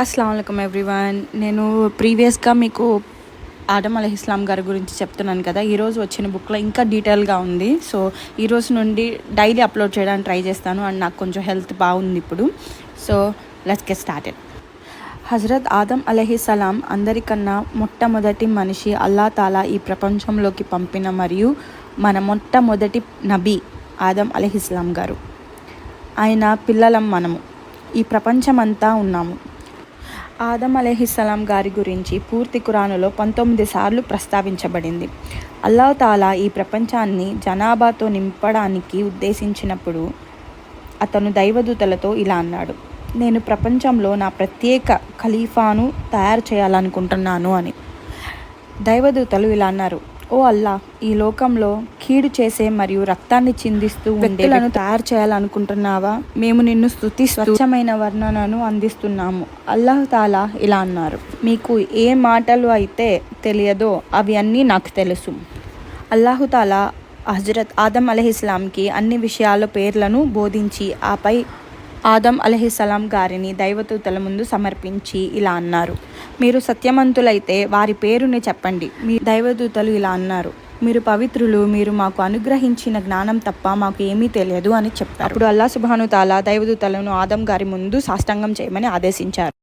అస్సలాము అలైకుం ఎవ్రీవన్. నేను ప్రీవియస్గా మీకు ఆదం అలైహిస్సలాం గారి గురించి చెప్తున్నాను కదా. ఈరోజు వచ్చిన బుక్లో ఇంకా డీటెయిల్గా ఉంది. సో ఈరోజు నుండి డైలీ అప్లోడ్ చేయడానికి ట్రై చేస్తాను. అండ్ నాకు కొంచెం హెల్త్ బాగుంది ఇప్పుడు. So let's get started. Hazrat Adam అలైహిస్సలాం అందరికన్నా మొట్టమొదటి మనిషి అల్లా తాలా ఈ ప్రపంచంలోకి పంపిన మరియు మన మొట్టమొదటి నబీ ఆదం అలైహిస్సలాం గారు. ఆయన పిల్లలం మనము ఈ ప్రపంచమంతా ఉన్నాము. ఆదం అలైహిస్సలాం గారి గురించి పూర్తి ఖురానులో 19 సార్లు ప్రస్తావించబడింది. అల్లాహ్ తాలా ఈ ప్రపంచాన్ని జనాభాతో నింపడానికి ఉద్దేశించినప్పుడు అతను దైవదూతలతో ఇలా అన్నాడు: నేను ప్రపంచంలో నా ప్రత్యేక ఖలీఫాను తయారు చేయాలనుకుంటున్నాను అని. దైవదూతలు ఇలా అన్నారు: ఓ అల్లా, ఈ లోకంలో కీడు చేసే మరియు రక్తాన్ని చిందిస్తూ వ్యక్తులను తయారు చేయాలనుకుంటున్నావా? మేము నిన్ను స్వచ్ఛమైన వర్ణనను అందిస్తున్నాము. అల్లాహ్ తాలా ఇలా అన్నారు: మీకు ఏ మాటలు అయితే తెలియదో అవి అన్నీ నాకు తెలుసు. అల్లాహు తాలా హజరత్ ఆదం అలైహిస్సలాంకి అన్ని విషయాల పేర్లను బోధించి ఆపై ఆదం అలైహిస్సలాం గారిని దైవదూతల ముందు సమర్పించి ఇలా అన్నారు: మీరు సత్యవంతులైతే వారి పేరుని చెప్పండి. మీ దైవదూతలు ఇలా అన్నారు: మీరు పవిత్రులు, మీరు మాకు అనుగ్రహించిన జ్ఞానం తప్ప మాకు ఏమీ తెలియదు అని చెప్పారు. అప్పుడు అల్లాహ్ సుబ్హానహు తాలా దైవదూతలను ఆదం గారి ముందు సాష్టాంగం చేయమని ఆదేశించారు.